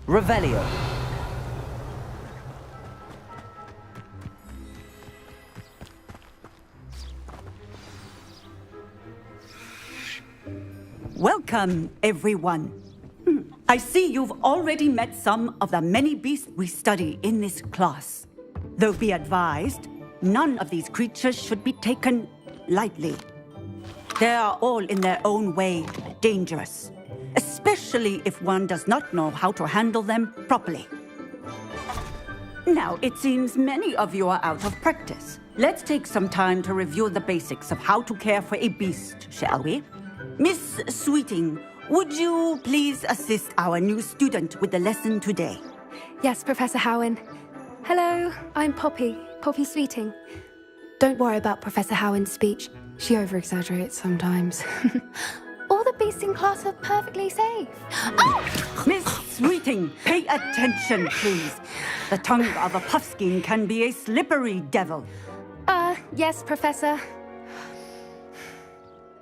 Revelio. Welcome, everyone. I see you've already met some of the many beasts we study in this class. Though be advised, none of these creatures should be taken lightly. They are all in their own way dangerous, especially if one does not know how to handle them properly. Now, it seems many of you are out of practice. Let's take some time to review the basics of how to care for a beast, shall we? Miss Sweeting, would you please assist our new student with the lesson today? Yes, Professor Howen. Hello, I'm Poppy Sweeting. Don't worry about Professor Howen's speech. She over-exaggerates sometimes. All the beasts in class are perfectly safe. Oh! Miss Sweeting, pay attention, please. The tongue of a puffskein can be a slippery devil. Yes, Professor.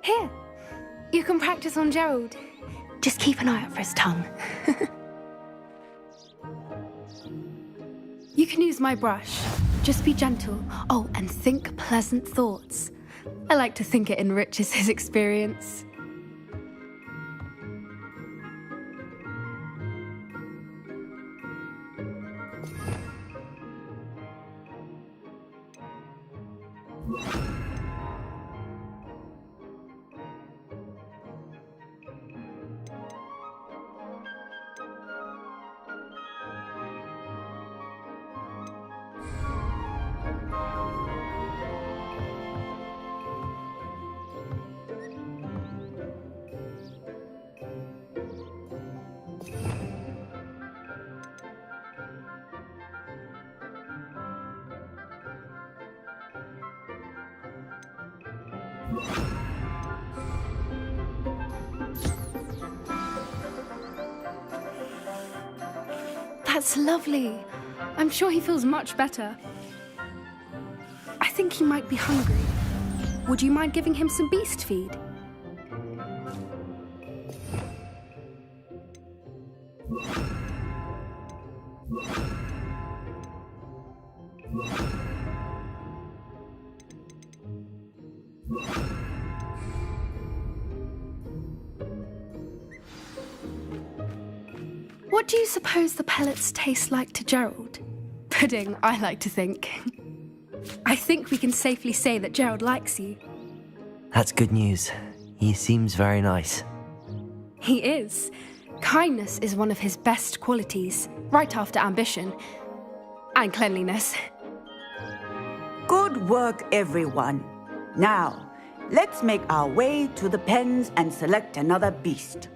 Here, you can practice on Gerald. Just keep an eye out for his tongue. You can use my brush. Just be gentle. Oh, and think pleasant thoughts. I like to think it enriches his experience. That's lovely. I'm sure he feels much better. I think he might be hungry. Would you mind giving him some beast feed? What do you suppose the pellets taste like to Gerald? Pudding, I like to think. I think we can safely say that Gerald likes you. That's good news. He seems very nice. He is. Kindness is one of his best qualities, right after ambition. And cleanliness. Good work, everyone. Now, let's make our way to the pens and select another beast.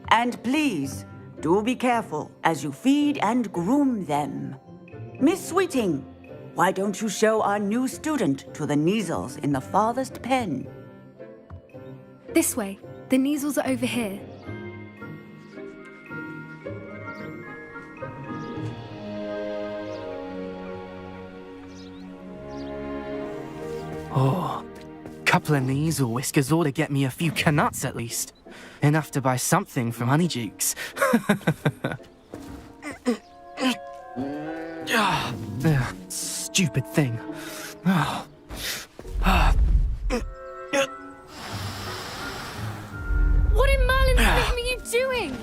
And please, do be careful as you feed and groom them. Miss Sweeting, why don't you show our new student to the Kneazles in the farthest pen? This way. The Kneazles are over here. Oh, couple of Kneazle whiskers ought to get me a few canuts at least. Enough to buy something from Honeydukes. Stupid thing. What in Merlin's name are you doing?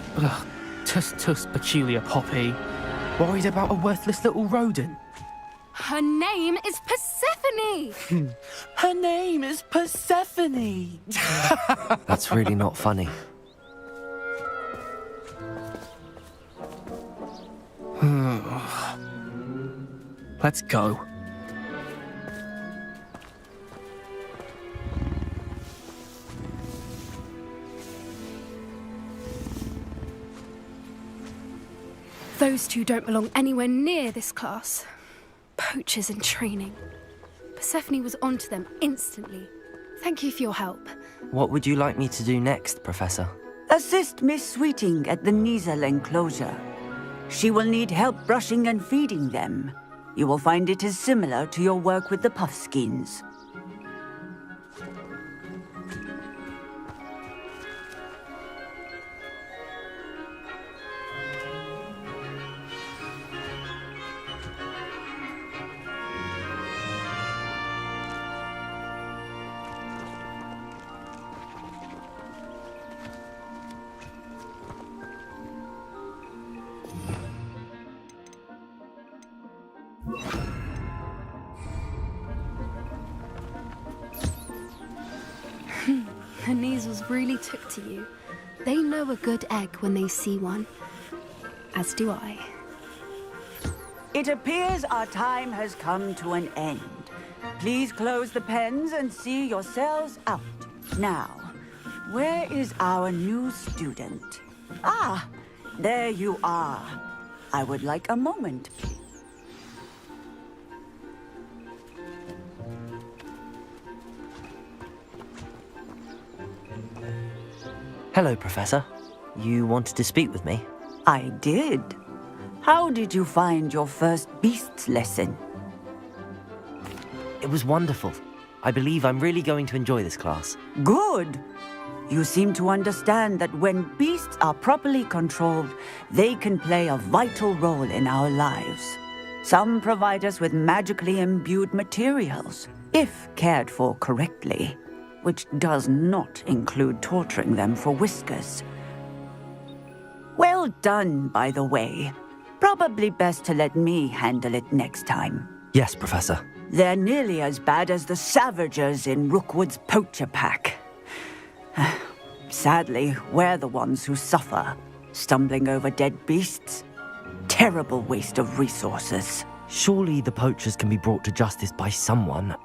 Tuss, peculiar Poppy. Worried about a worthless little rodent? Her name is Persephone! Her name is Persephone! That's really not funny. Let's go. Those two don't belong anywhere near this class. Poachers in training. Persephone was onto them instantly. Thank you for your help. What would you like me to do next, Professor? Assist Miss Sweeting at the Kneazle enclosure. She will need help brushing and feeding them. You will find it is similar to your work with the puffskeins. the Neasels really took to you. They know a good egg when they see one. As do I. It appears our time has come to an end. Please close the pens and see yourselves out. Now, where is our new student? Ah, there you are. I would like a moment, please. Hello, Professor. You wanted to speak with me? I did. How did you find your first beasts lesson? It was wonderful. I believe I'm really going to enjoy this class. Good. You seem to understand that when beasts are properly controlled, they can play a vital role in our lives. Some provide us with magically imbued materials, if cared for correctly, which does not include torturing them for whiskers. Well done, by the way. Probably best to let me handle it next time. Yes, Professor. They're nearly as bad as the Savagers in Rookwood's poacher pack. Sadly, we're the ones who suffer, stumbling over dead beasts. Terrible waste of resources. Surely the poachers can be brought to justice by someone.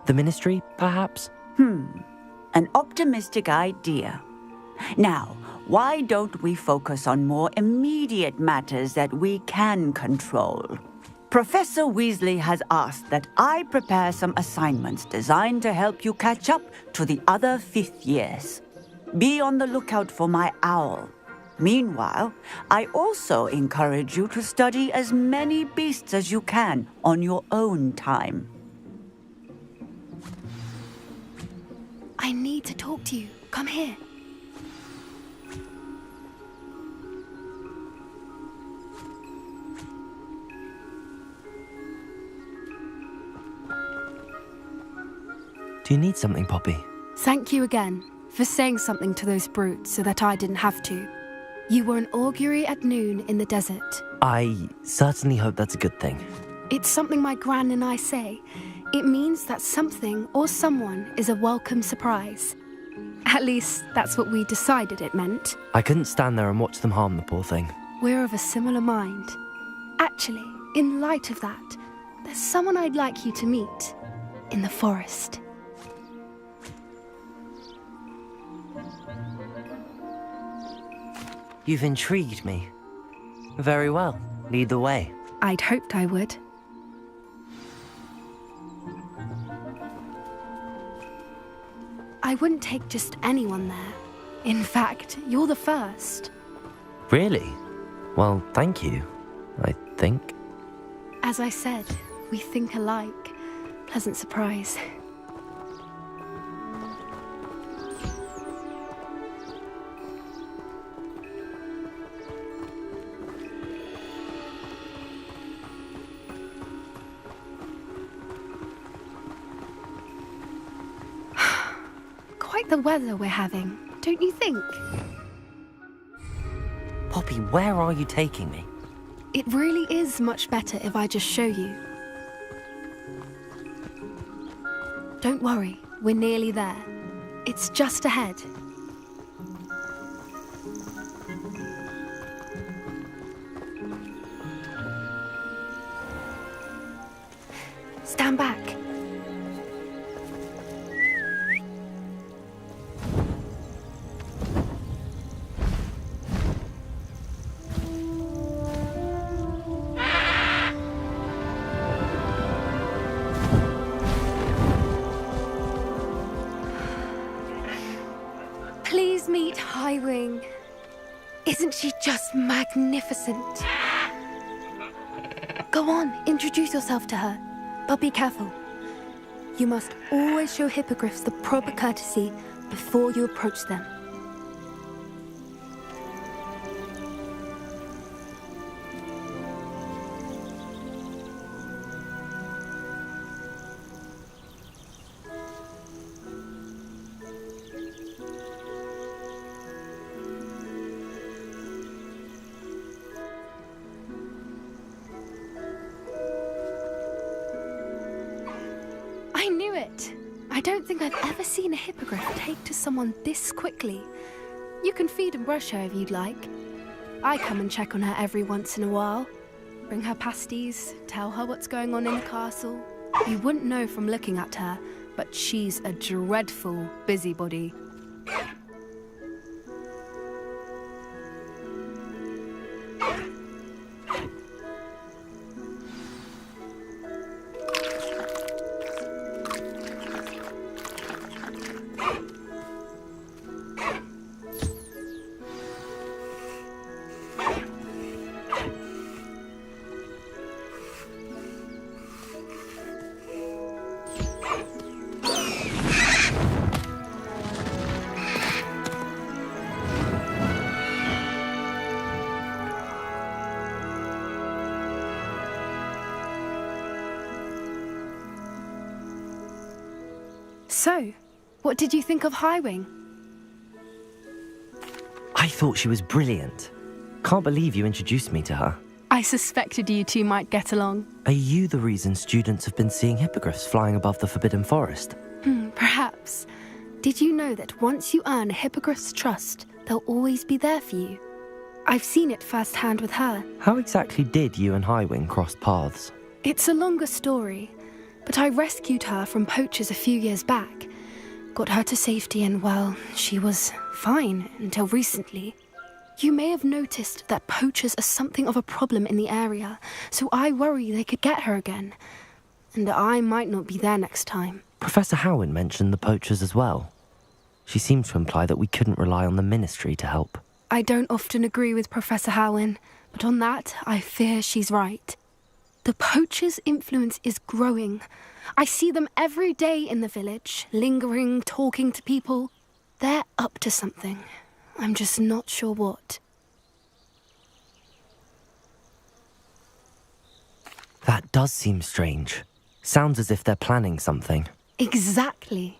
The Ministry, perhaps? An optimistic idea. Now, why don't we focus on more immediate matters that we can control? Professor Weasley has asked that I prepare some assignments designed to help you catch up to the other fifth years. Be on the lookout for my owl. Meanwhile, I also encourage you to study as many beasts as you can on your own time. I need to talk to you. Come here. Do you need something, Poppy? Thank you again for saying something to those brutes so that I didn't have to. You were an augury at noon in the desert. I certainly hope that's a good thing. It's something my gran and I say. It means that something or someone is a welcome surprise. At least, that's what we decided it meant. I couldn't stand there and watch them harm the poor thing. We're of a similar mind. Actually, in light of that, there's someone I'd like you to meet. In the forest. You've intrigued me. Very well. Lead the way. I'd hoped I would. I wouldn't take just anyone there. In fact, you're the first. Really? Well, thank you, I think. As I said, we think alike. Pleasant surprise. Quite the weather we're having, don't you think? Poppy, where are you taking me? It really is much better if I just show you. Don't worry, we're nearly there. It's just ahead. Stand back. Please meet Highwing. Isn't she just magnificent? Go on, introduce yourself to her. But be careful. You must always show hippogriffs the proper courtesy before you approach them. I knew it. I don't think I've ever seen a hippogriff take to someone this quickly. You can feed and brush her if you'd like. I come and check on her every once in a while. Bring her pasties, tell her what's going on in the castle. You wouldn't know from looking at her, but she's a dreadful busybody. So, what did you think of Highwing? I thought she was brilliant. Can't believe you introduced me to her. I suspected you two might get along. Are you the reason students have been seeing hippogriffs flying above the Forbidden Forest? Perhaps. Did you know that once you earn a hippogriff's trust, they'll always be there for you? I've seen it firsthand with her. How exactly did you and Highwing cross paths? It's a longer story, but I rescued her from poachers a few years back. Got her to safety and, well, she was fine until recently. You may have noticed that poachers are something of a problem in the area, so I worry they could get her again. And I might not be there next time. Professor Howen mentioned the poachers as well. She seemed to imply that we couldn't rely on the Ministry to help. I don't often agree with Professor Howen, but on that, I fear she's right. The poachers' influence is growing. I see them every day in the village, lingering, talking to people. They're up to something. I'm just not sure what. That does seem strange. Sounds as if they're planning something. Exactly.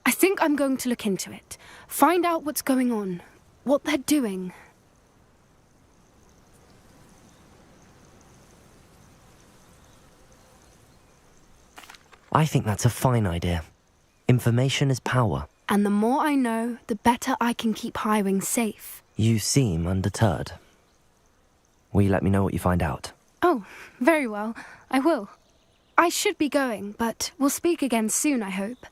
I think I'm going to look into it. Find out what's going on, what they're doing. I think that's a fine idea. Information is power. And the more I know, the better I can keep Highwing safe. You seem undeterred. Will you let me know what you find out? Oh, very well. I will. I should be going, but we'll speak again soon, I hope.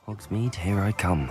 Hogsmeade, here I come.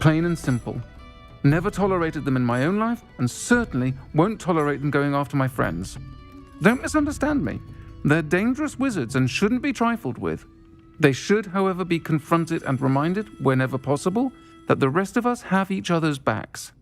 Plain and simple. Never tolerated them in my own life, and certainly won't tolerate them going after my friends. Don't misunderstand me. They're dangerous wizards and shouldn't be trifled with. They should, however, be confronted and reminded, whenever possible, that the rest of us have each other's backs.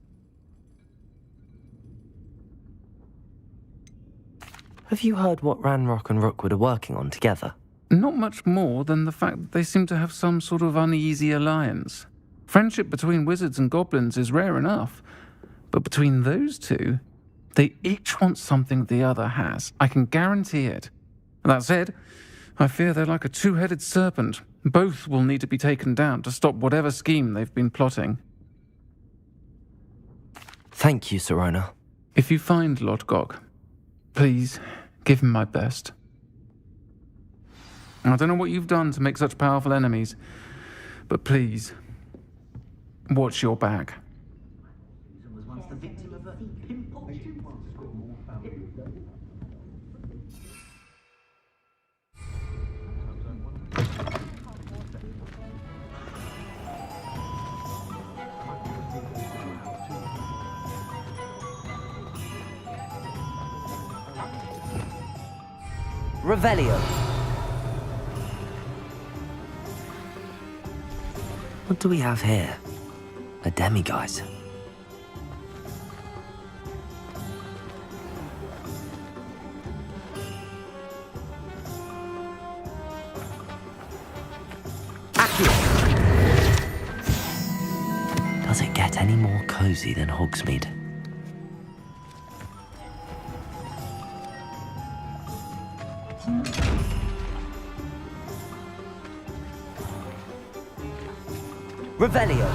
Have you heard what Ranrock and Rookwood are working on together? Not much more than the fact that they seem to have some sort of uneasy alliance. Friendship between wizards and goblins is rare enough, but between those two, they each want something the other has. I can guarantee it. That said, I fear they're like a two-headed serpent. Both will need to be taken down to stop whatever scheme they've been plotting. Thank you, Sirona. If you find Lodgok, please give him my best. I don't know what you've done to make such powerful enemies, but please, watch your back. Revelio. What do we have here? A demiguise. Does it get any more cozy than Hogsmeade? Revelio.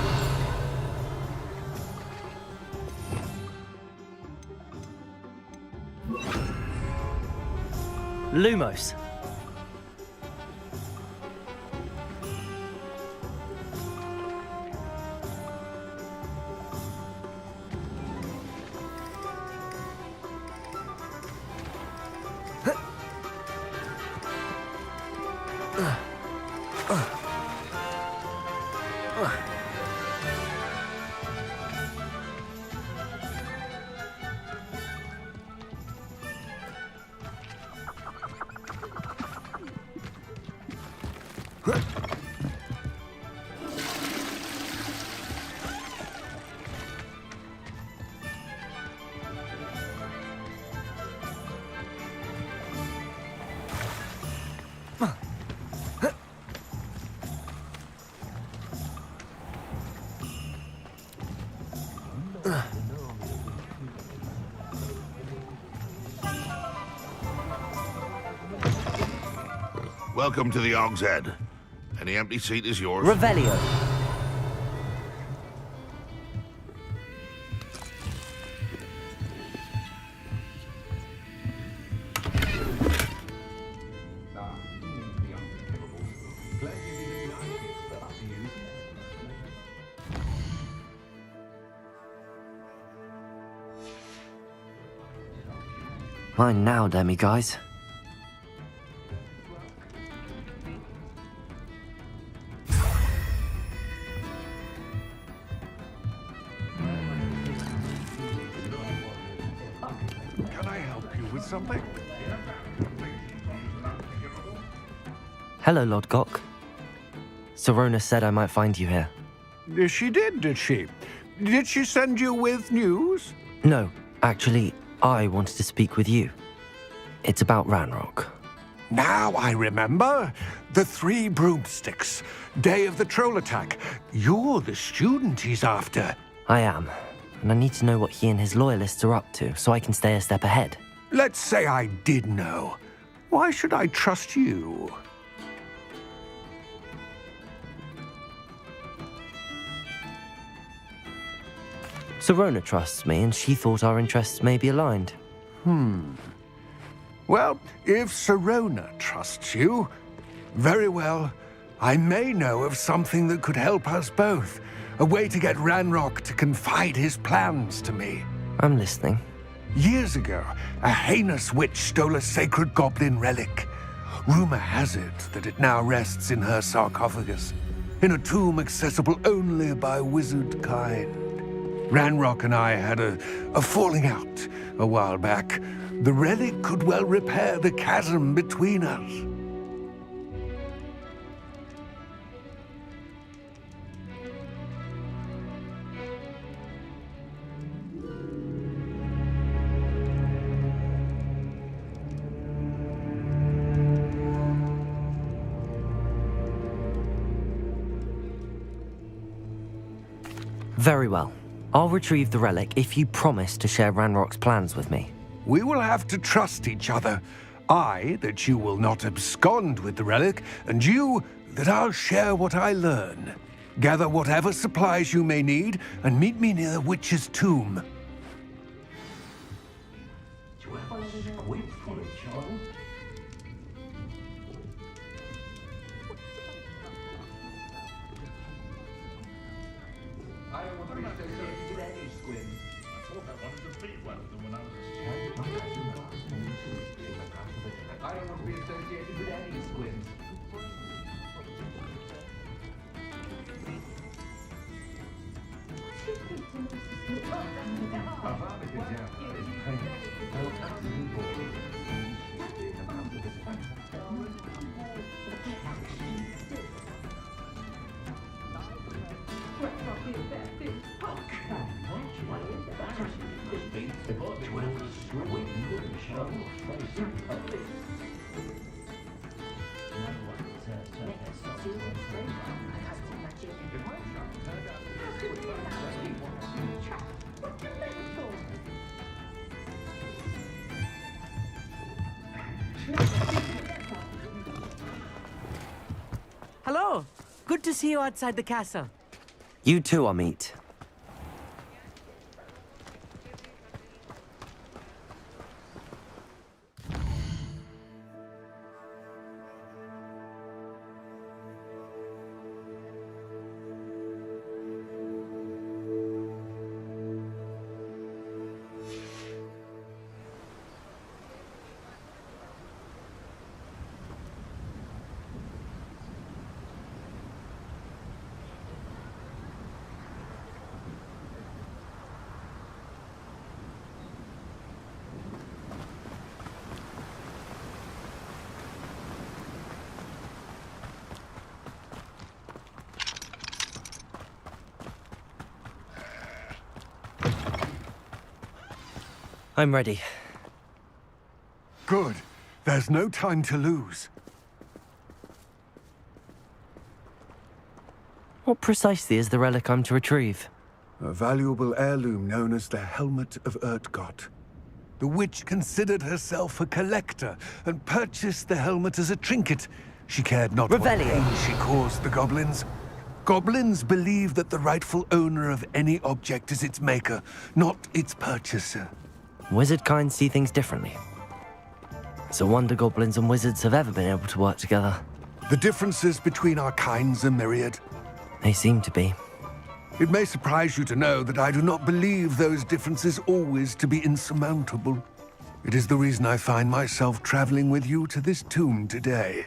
Lumos. Welcome to the Hog's Head. Any empty seat is yours. Revelio. Mine now, demiguise. Can I help you with something? Hello, Lodgok. Sirona said I might find you here. She did she? Did she send you with news? No, actually, I wanted to speak with you. It's about Ranrock. Now I remember. The 3 broomsticks. Day of the troll attack. You're the student he's after. I am, and I need to know what he and his loyalists are up to so I can stay a step ahead. Let's say I did know. Why should I trust you? Sirona trusts me, and she thought our interests may be aligned. Well, if Sirona trusts you, very well. I may know of something that could help us both. A way to get Ranrock to confide his plans to me. I'm listening. Years ago, a heinous witch stole a sacred goblin relic. Rumor has it that it now rests in her sarcophagus. in a tomb accessible only by wizard kind. Ranrock and I had a falling out a while back. The relic could well repair the chasm between us. Very well. I'll retrieve the relic if you promise to share Ranrock's plans with me. We will have to trust each other. I, that you will not abscond with the relic, and you, that I'll share what I learn. Gather whatever supplies you may need, and meet me near the witch's tomb. Hello. Good to see you outside the castle. You too, Amit. I'm ready. Good. There's no time to lose. What precisely is the relic I'm to retrieve? A valuable heirloom known as the Helmet of Urtgott. The witch considered herself a collector and purchased the helmet as a trinket. She cared not what Revelio. pain she caused the goblins. Goblins believe that the rightful owner of any object is its maker, not its purchaser. Wizard kind see things differently. It's a wonder goblins and wizards have ever been able to work together. The differences between our kinds are myriad. They seem to be. It may surprise you to know that I do not believe those differences always to be insurmountable. It is the reason I find myself traveling with you to this tomb today.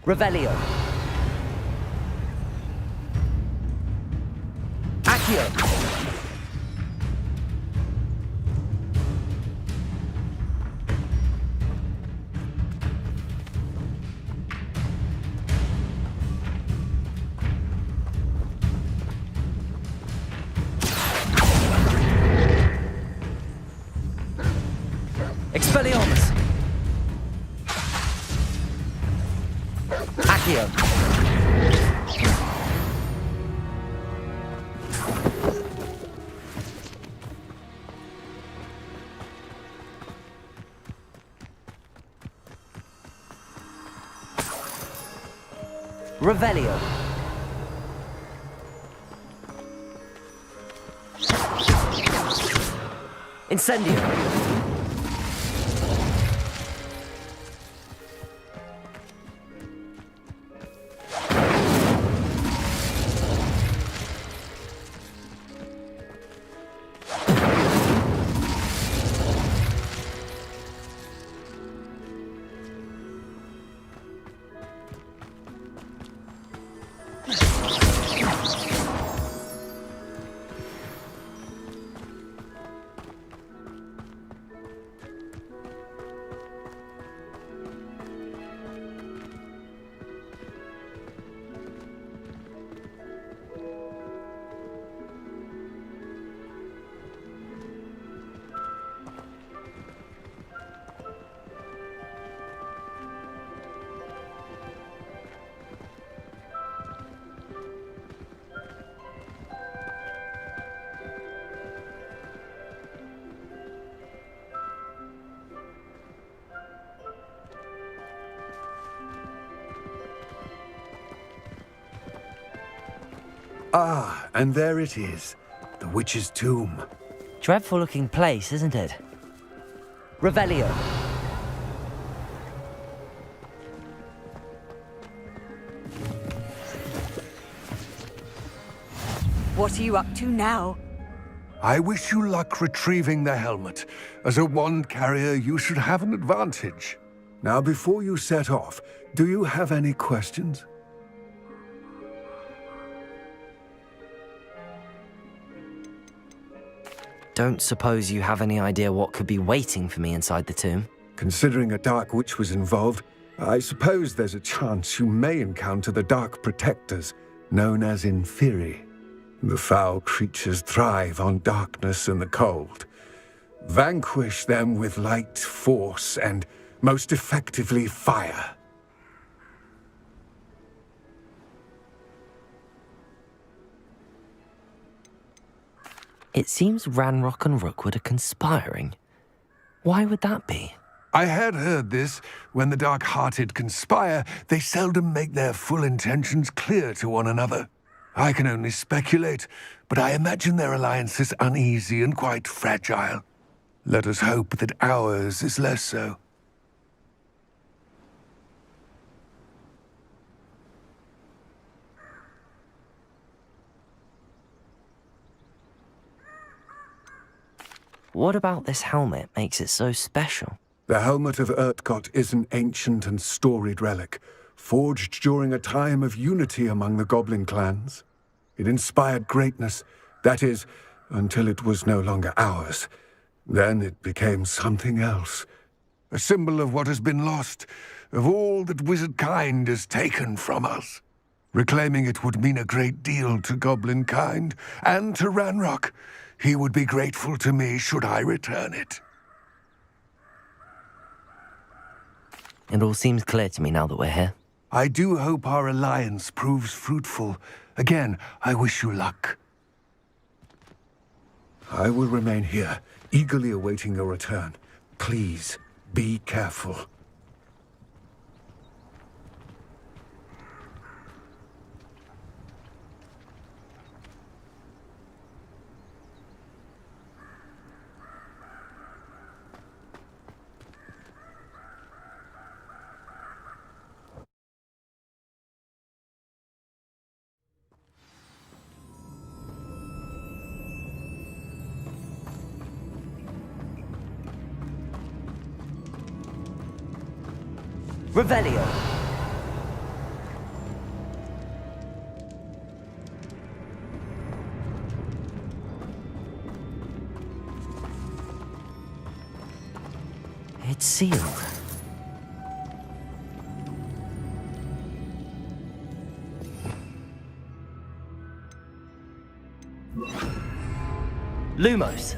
Revelio. Accio. Expelliarmus. Accio. Revelio. Incendio. Ah, and there it is. The witch's tomb. Dreadful looking place, isn't it? Revelio. What are you up to now? I wish you luck retrieving the helmet. As a wand carrier, you should have an advantage. Now, before you set off, do you have any questions? Don't suppose you have any idea what could be waiting for me inside the tomb? Considering a Dark Witch was involved, I suppose there's a chance you may encounter the Dark Protectors, known as Inferi. The foul creatures thrive on darkness and the cold. Vanquish them with light, force, and, most effectively, fire. It seems Ranrock and Rookwood are conspiring. Why would that be? I had heard this. When the dark-hearted conspire, they seldom make their full intentions clear to one another. I can only speculate, but I imagine their alliance is uneasy and quite fragile. Let us hope that ours is less so. What about this helmet makes it so special? The helmet of Urtkot is an ancient and storied relic, forged during a time of unity among the goblin clans. It inspired greatness, that is, until it was no longer ours. Then it became something else. A symbol of what has been lost, of all that wizard kind has taken from us. Reclaiming it would mean a great deal to goblin kind, and to Ranrock. He would be grateful to me should I return it. It all seems clear to me now that we're here. I do hope our alliance proves fruitful. Again, I wish you luck. I will remain here, eagerly awaiting your return. Please, be careful. Revelio. It's sealed. Lumos.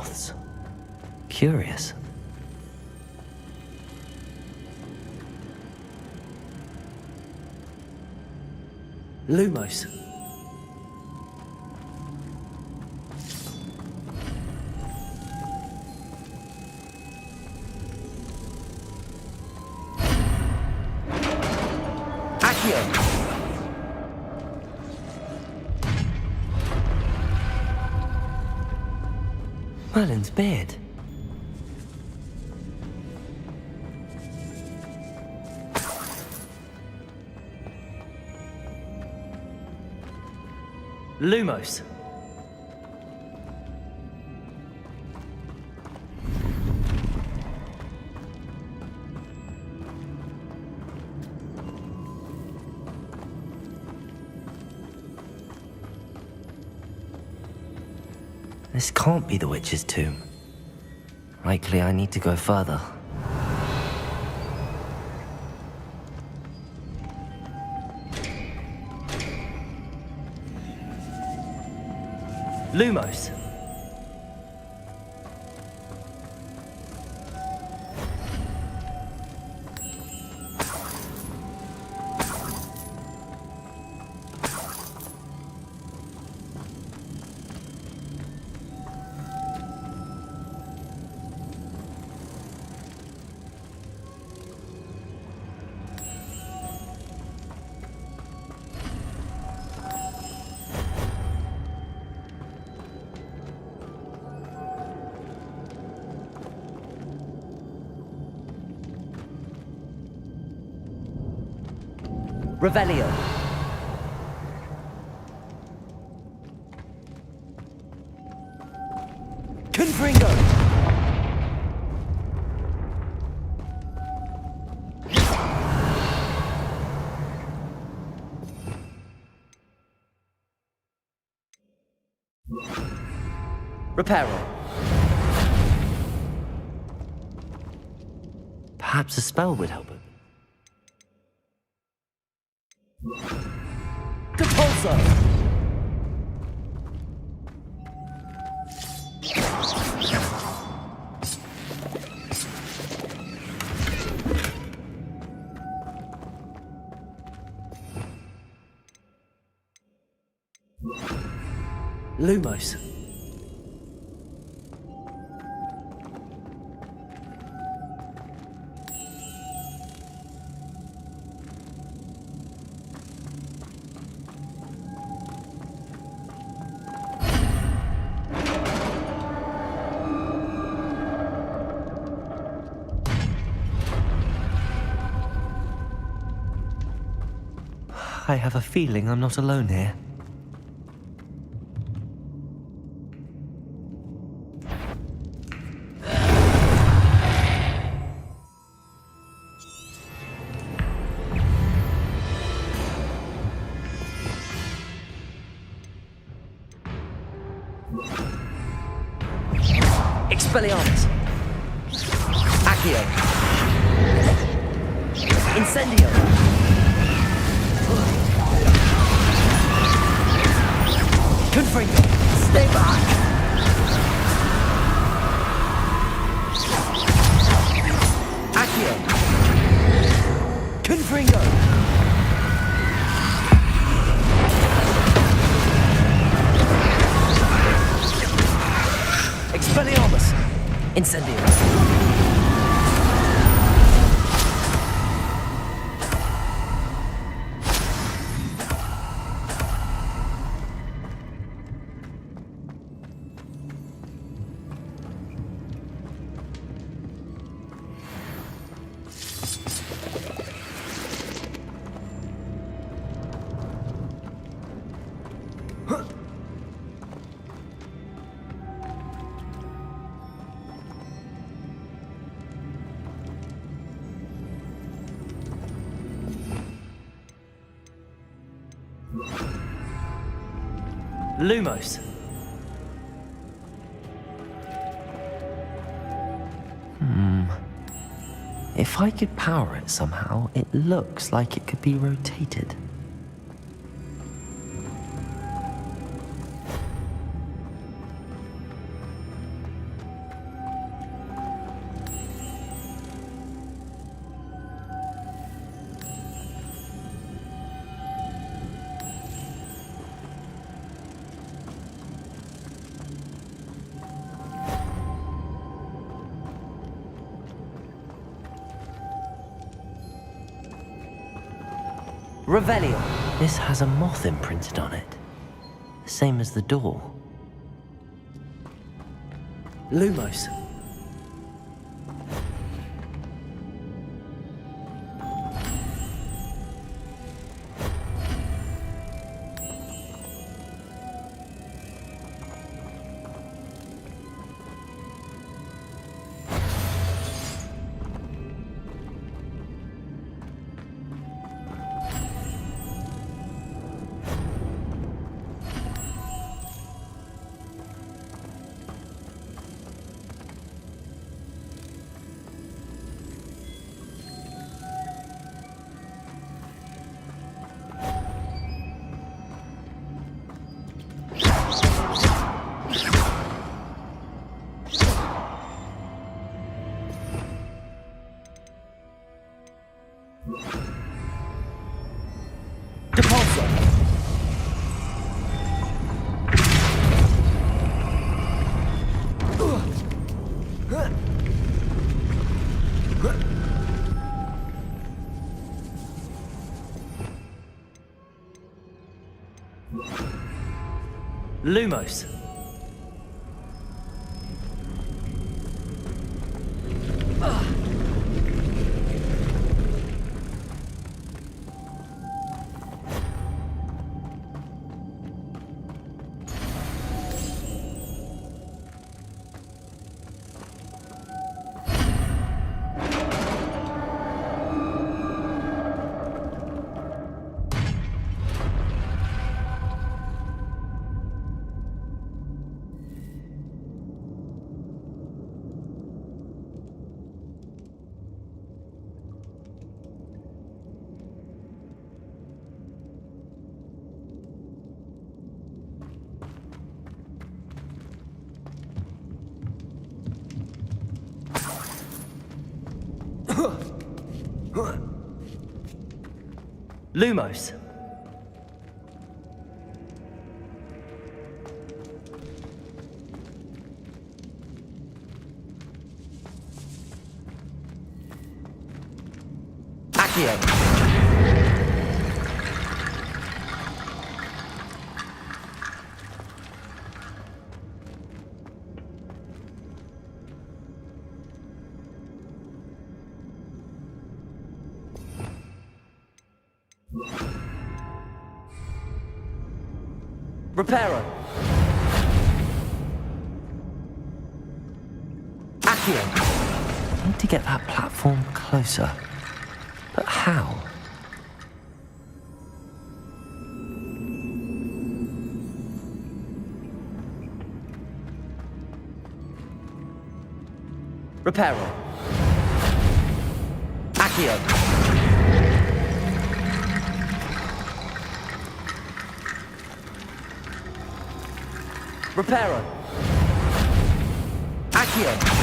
moths. Curious. Lumos. Accio. Merlin's beard. Lumos. This can't be the witch's tomb. Likely I need to go further. Lumos. Revelio. Confringo. Reparo. Perhaps a spell would help him. Compulso! Lumos. I have a feeling I'm not alone here. Expelliarmus. Accio. Incendio. Confringo. Stay back. Accio. Confringo. Expelliarmus. Incendio. Lumos. If I could power it somehow, it looks like it could be rotated. Revelio. This has a moth imprinted on it. The same as the door. Lumos. Lumos. Lumos. Accio. Reparo. Accio. I need to get that platform closer. But how? Reparo. Accio. Reparo. Accio.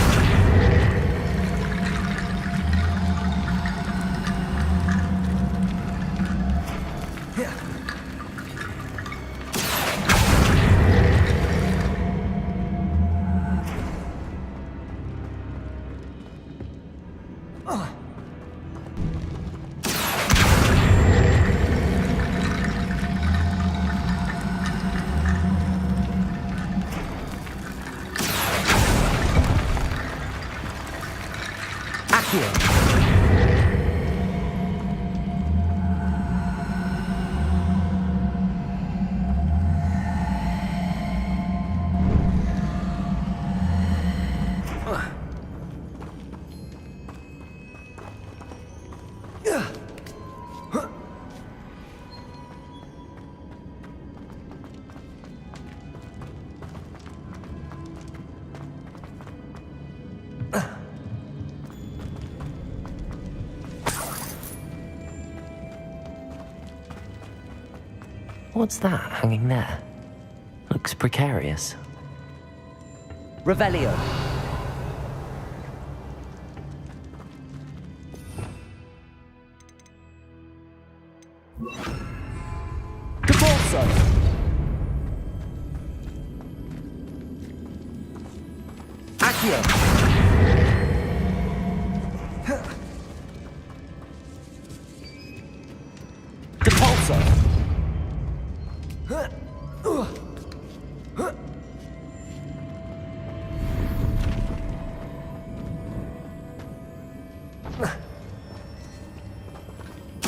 What's that hanging there? Looks precarious. Revelio. Debolso. Accio. Debolso.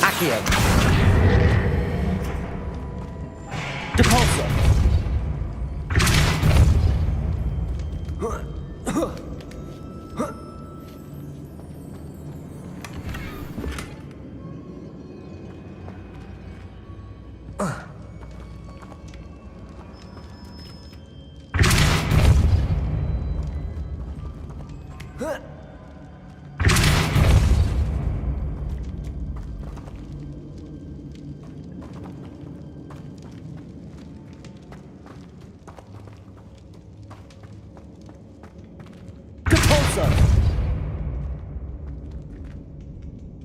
Accio. Depulso.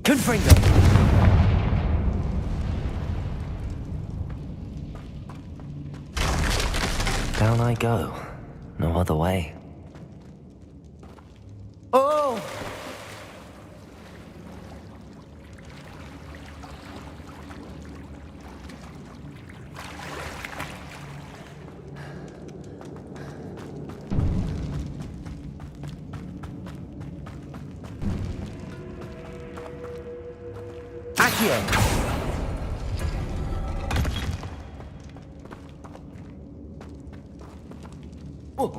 Confringo. Down I go. No other way. Oh! Accio. Oh.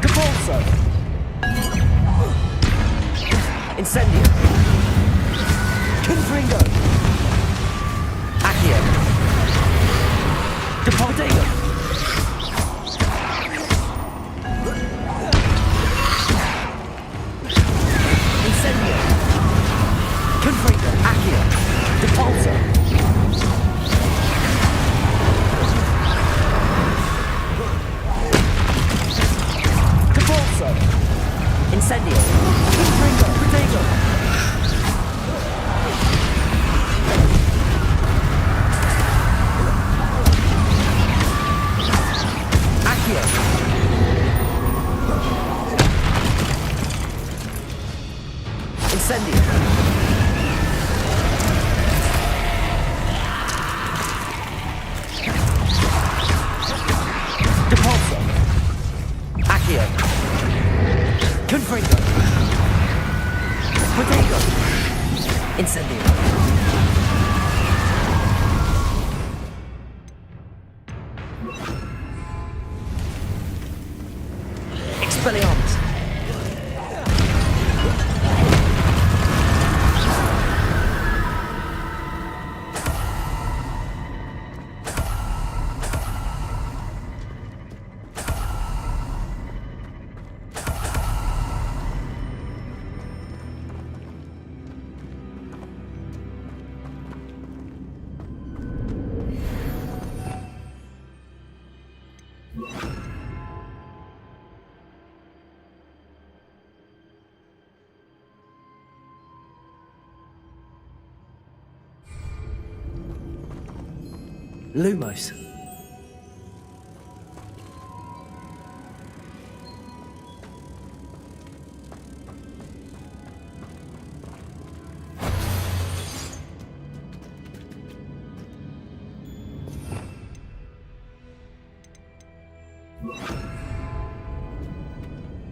Depulso. Incendio. Confringo. Accio. Depulso. Incendio. Confringo. Accio. Depulso. Depulso. Incendio. Confringo. Potato. Accio. Incendio. Depulso. Accio. Confringo. Potato. Incendio. Expelliarmus. Lumos.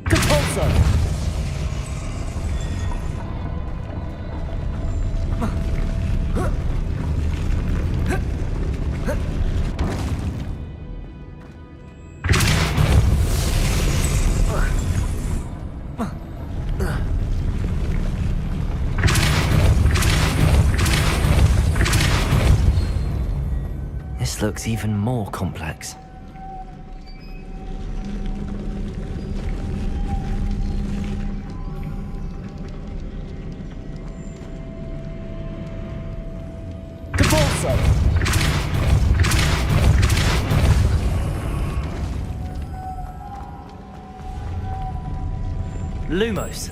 Depulso. This looks even more complex. Depulso. Lumos.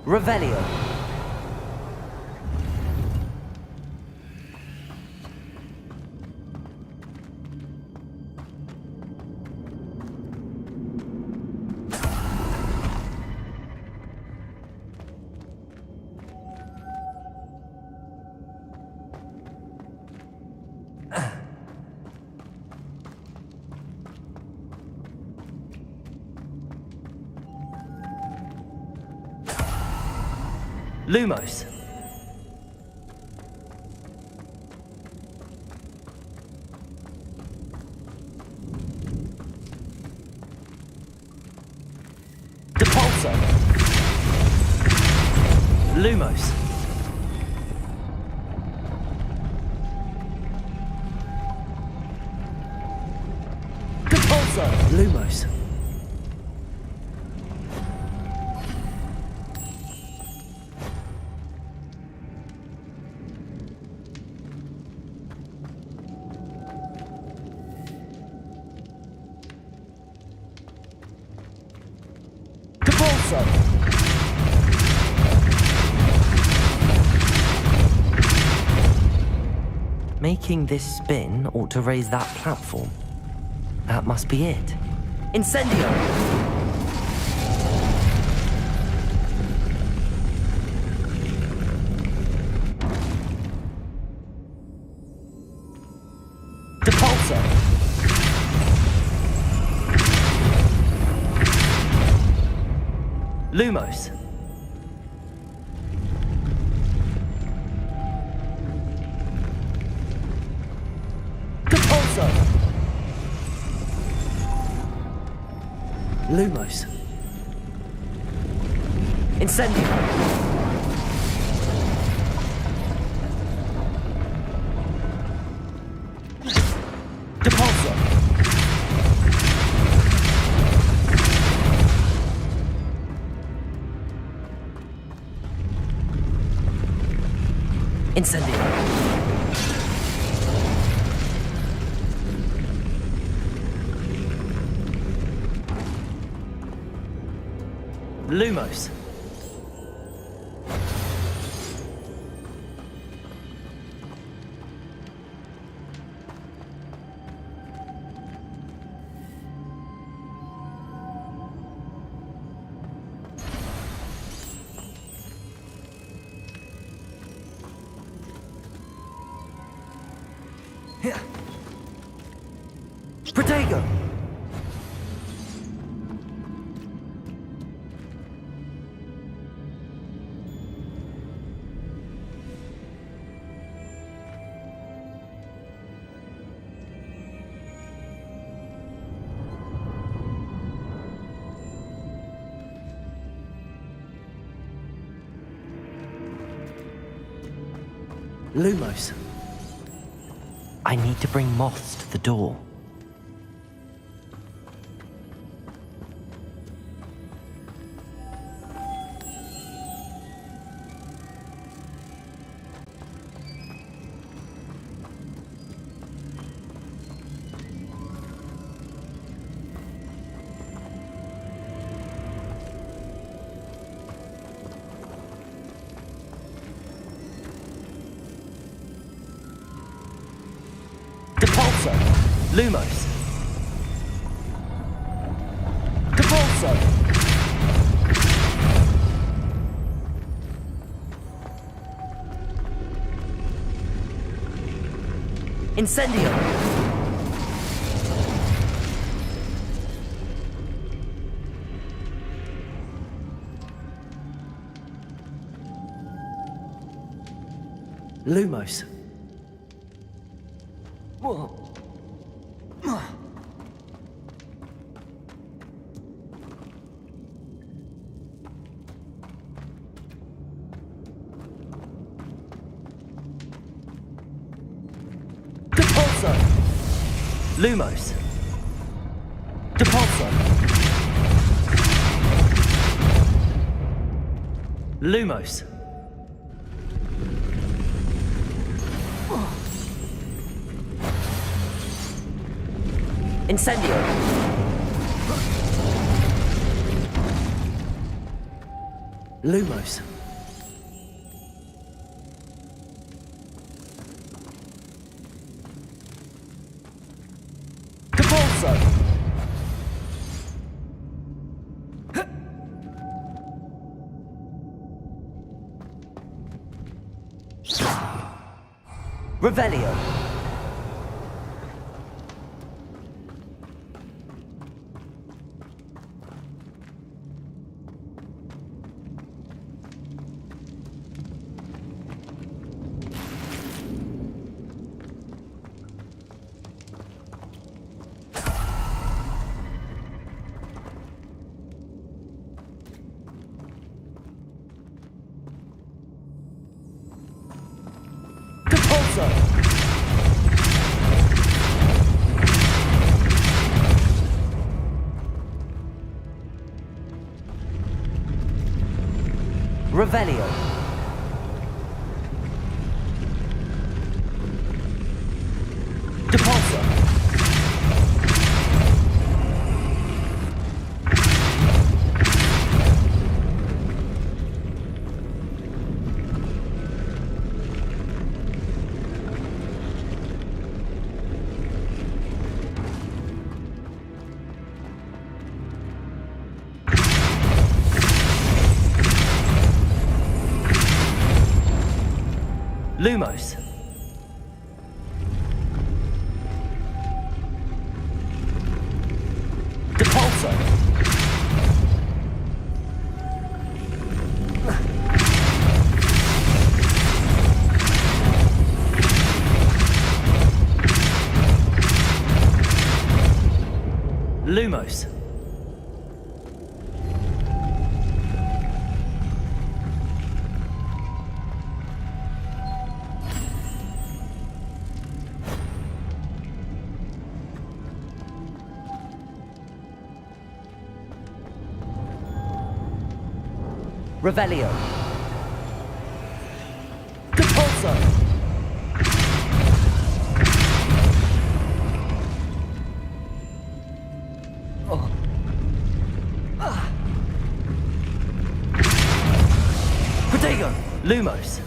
Revelio. Lumos. Depulso. Lumos. Depulso. Lumos. Making this spin ought to raise that platform. That must be it. Incendio! Depulso! Lumos. Depulso. Lumos. Incendio. Depulso. Incendio. Lumos. Here. Protego. Lumos. I need to bring moths to the door. Depulso. Lumos. Depulso. Incendio. Lumos. Depulso. Lumos. Depulso. Lumos. Incendio. Lumos. Revelio. Revelio. Depulso. Lumos. Depulso. Lumos. Revelio. Depulso. Oh. Protego. Lumos.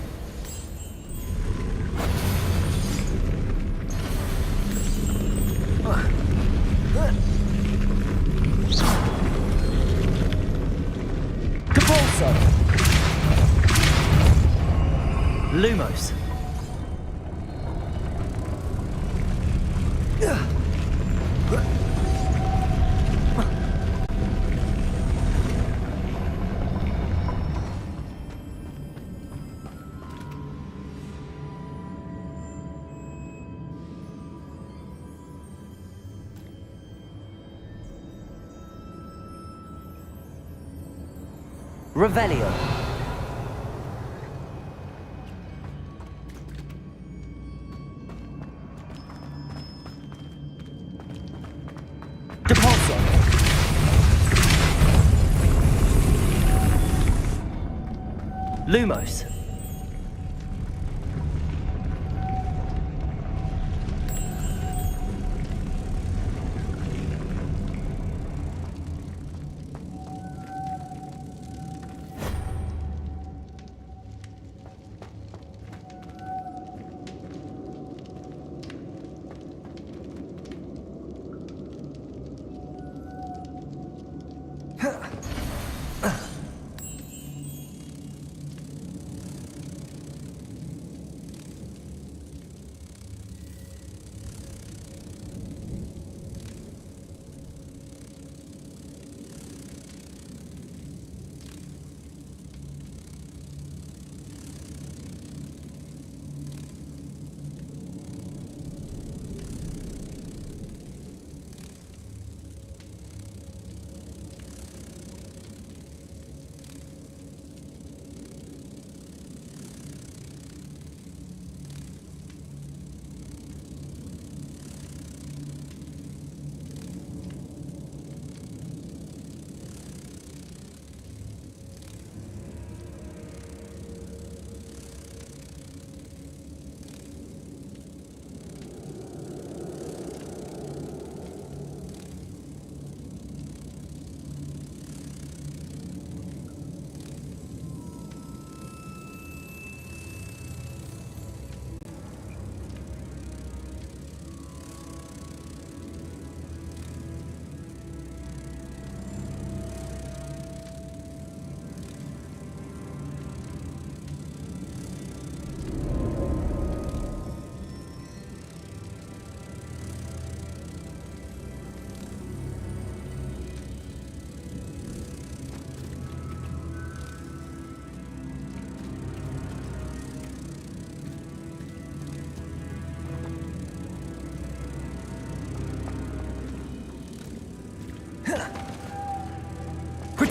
Depulso. Lumos. Revelio. Depulso. Lumos.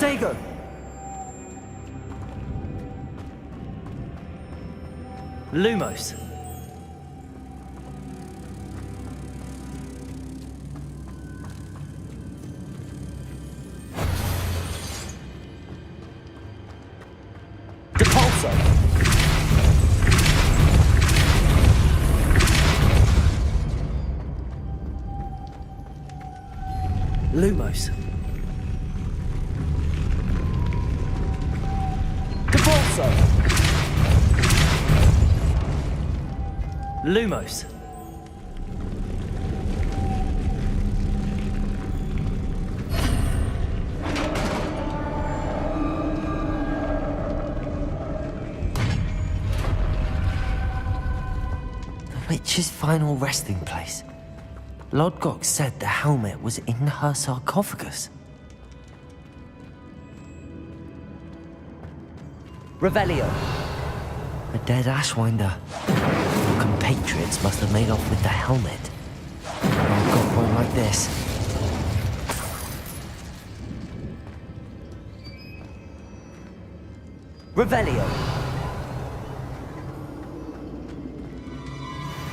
Jago! Lumos. Depulso. Lumos. Depulso. Lumos. The witch's final resting place. Lodgok said the helmet was in her sarcophagus. Revelio. A dead Ashwinder. Your compatriots must have made off with the helmet. Lodgok won't like this. Revelio.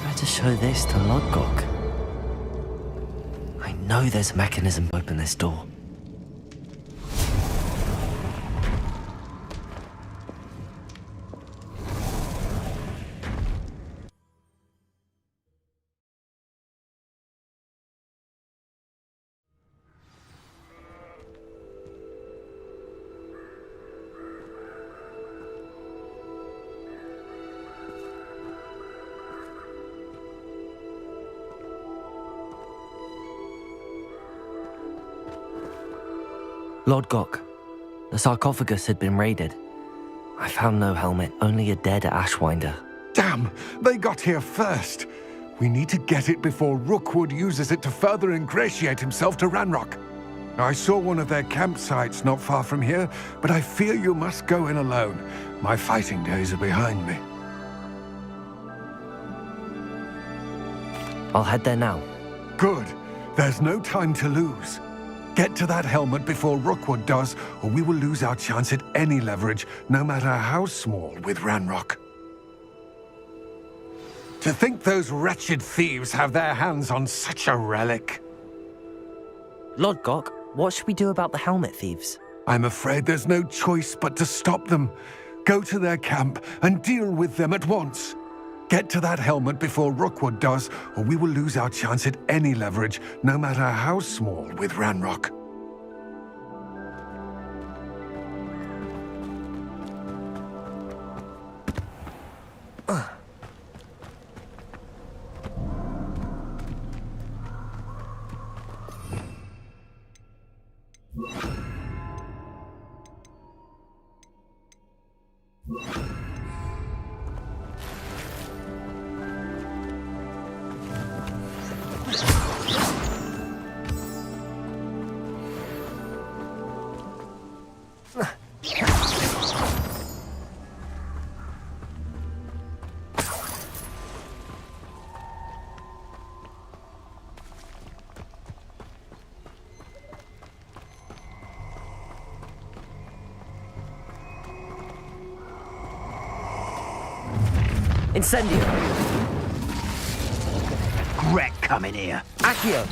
Better show this to Lodgok. I know there's a mechanism to open this door. Lodgok, the sarcophagus had been raided. I found no helmet, only a dead Ashwinder. Damn, they got here first. We need to get it before Rookwood uses it to further ingratiate himself to Ranrock. I saw one of their campsites not far from here, but I fear you must go in alone. My fighting days are behind me. I'll head there now. Good. There's no time to lose. Get to that helmet before Rookwood does, or we will lose our chance at any leverage, no matter how small, with Ranrock. To think those wretched thieves have their hands on such a relic. Lodgok, what should we do about the helmet thieves? I'm afraid there's no choice but to stop them. Go to their camp and deal with them at once. Get to that helmet before Rookwood does, or we will lose our chance at any leverage, no matter how small, with Ranrock. Incendio. Wreck coming here. Accio.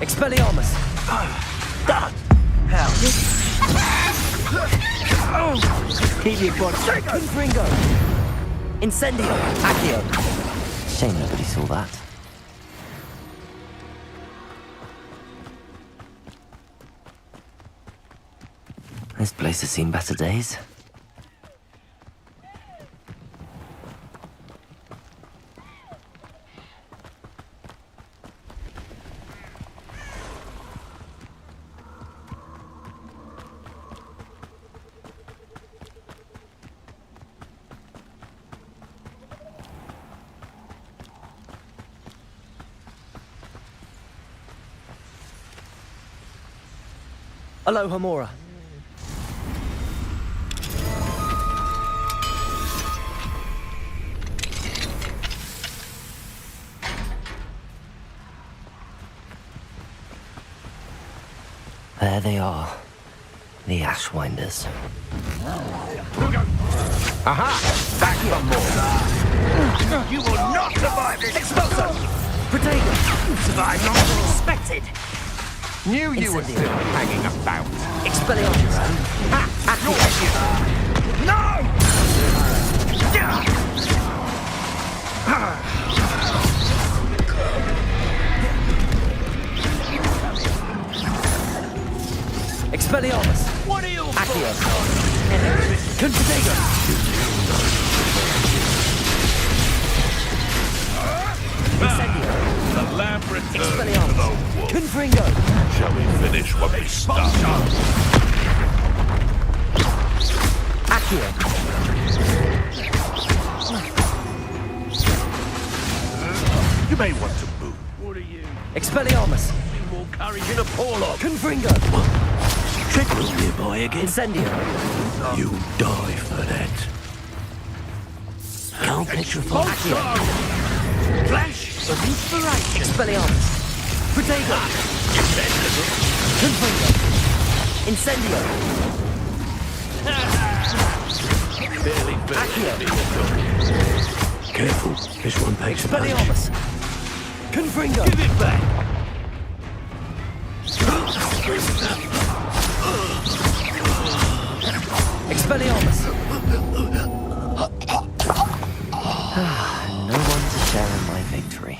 Expelliarmus. Keep your body. Confringo. Incendio. Accio. Shame nobody saw that. This place has seen better days. Aloha Mora. There they are. The Ashwinders. Aha! Back for more. You will not survive this explosion! Protego! Survive longer than expected! Knew you were still hanging about. Expelliarmus! No! Expelliarmus! What are you Accio! for? Confidego! Incendio! The lamb returns to the Expelliarmus! wolf. Confringo! Shall we finish what we started? Accio! You may want to move. What are you? Expelliarmus! More courage in a Porlock. Confringo! Check room nearby again. Incendio! You die for that. Can't petrify. Accio! Flash of inspiration. Expelliarmus! Protego! Confringo! Incendio! Barely Accio! Careful, this one takes a punch. Expelliarmus! Confringo! Give it back. Expelliarmus! No one to share in my victory.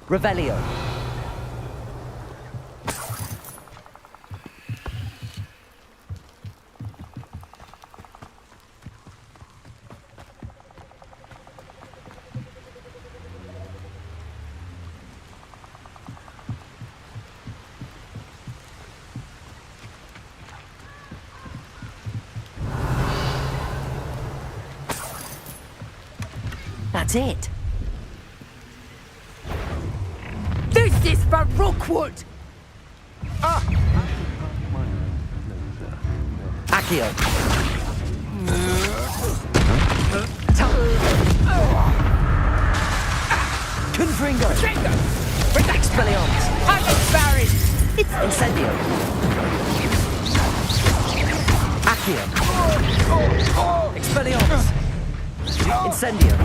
Revelio. That's it. This is for Rookwood! Accio. Confringo. Expelliarmus. Barry! Incendio. Accio. Expelliarmus. Incendio.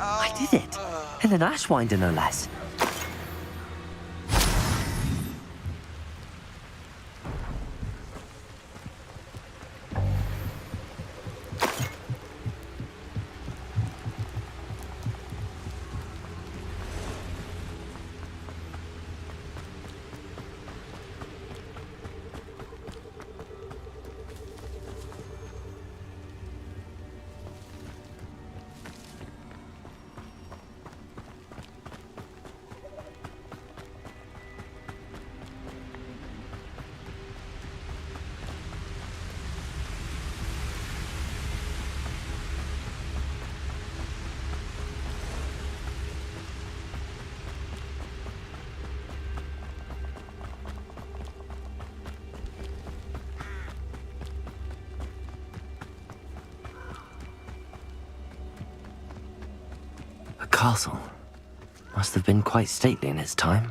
I did it. And an Ashwinder, no less. castle. Must have been quite stately in its time.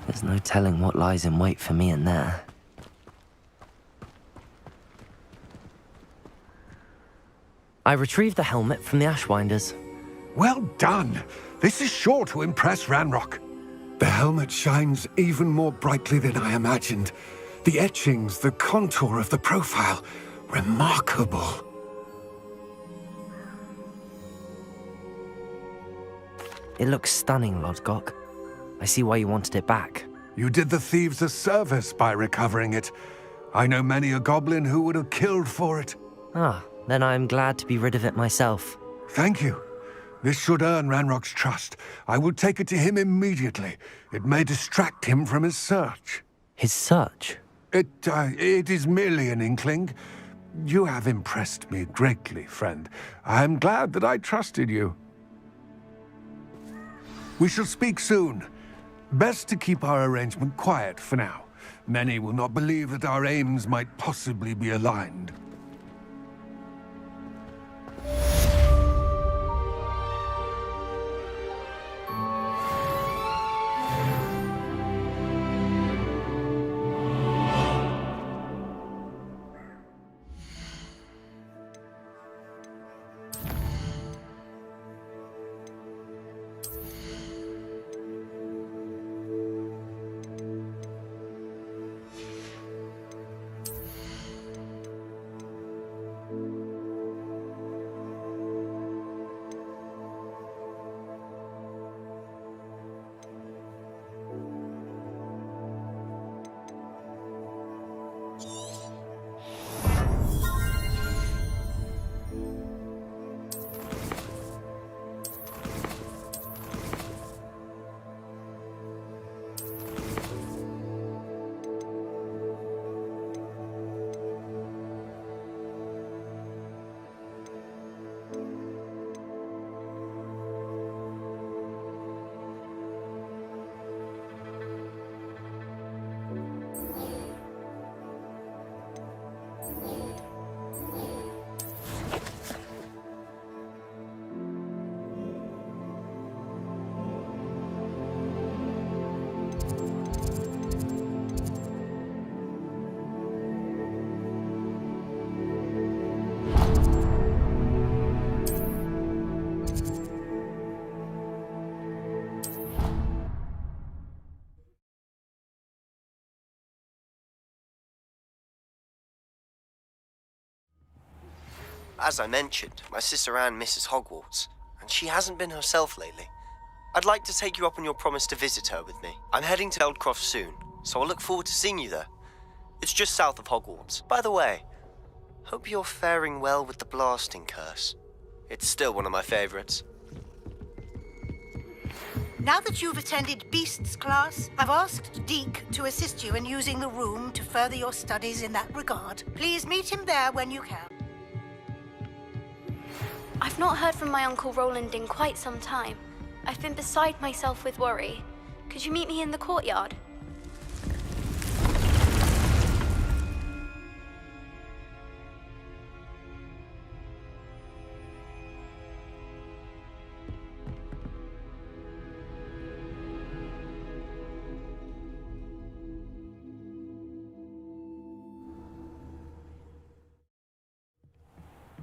There's no telling what lies in wait for me in there. I retrieved the helmet from the Ashwinders. Well done. This is sure to impress Ranrock. The helmet shines even more brightly than I imagined. The etchings, the contour of the profile, remarkable. It looks stunning, Lodgok. I see why you wanted it back. You did the thieves a service by recovering it. I know many a goblin who would have killed for it. Ah, then I am glad to be rid of it myself. Thank you. This should earn Ranrock's trust. I will take it to him immediately. It may distract him from his search. His search? It is merely an inkling. You have impressed me greatly, friend. I am glad that I trusted you. We shall speak soon. Best to keep our arrangement quiet for now. Many will not believe that our aims might possibly be aligned. As I mentioned, my sister Anne misses Hogwarts, and she hasn't been herself lately. I'd like to take you up on your promise to visit her with me. I'm heading to Eldcroft soon, so I'll look forward to seeing you there. It's just south of Hogwarts. By the way, hope you're faring well with the blasting curse. It's still one of my favorites. Now that you've attended Beasts class, I've asked Deke to assist you in using the room to further your studies in that regard. Please meet him there when you can. I've not heard from my Uncle Roland in quite some time. I've been beside myself with worry. Could you meet me in the courtyard?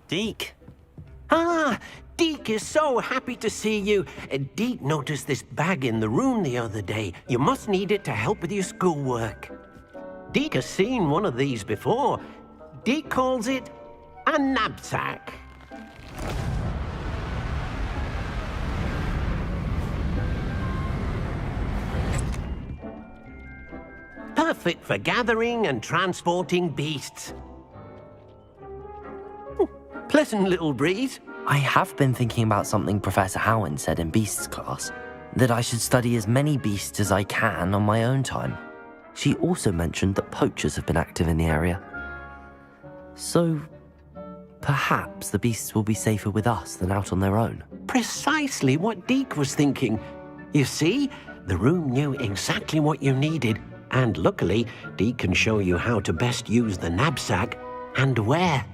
Deke. Ah, Deke is so happy to see you. Deke noticed this bag in the room the other day. You must need it to help with your schoolwork. Deke has seen one of these before. Deke calls it a knapsack. perfect for gathering and transporting beasts. Pleasant little breeze. I have been thinking about something Professor Howin said in Beasts class, that I should study as many beasts as I can on my own time. She also mentioned that poachers have been active in the area. So, perhaps the beasts will be safer with us than out on their own. Precisely what Deke was thinking. You see, the room knew exactly what you needed, and luckily, Deke can show you how to best use the knapsack and where.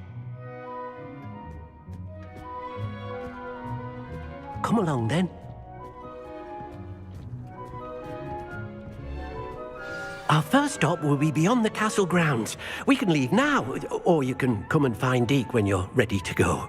Come along then. Our first stop will be beyond the castle grounds. We can leave now, or you can come and find Deke when you're ready to go.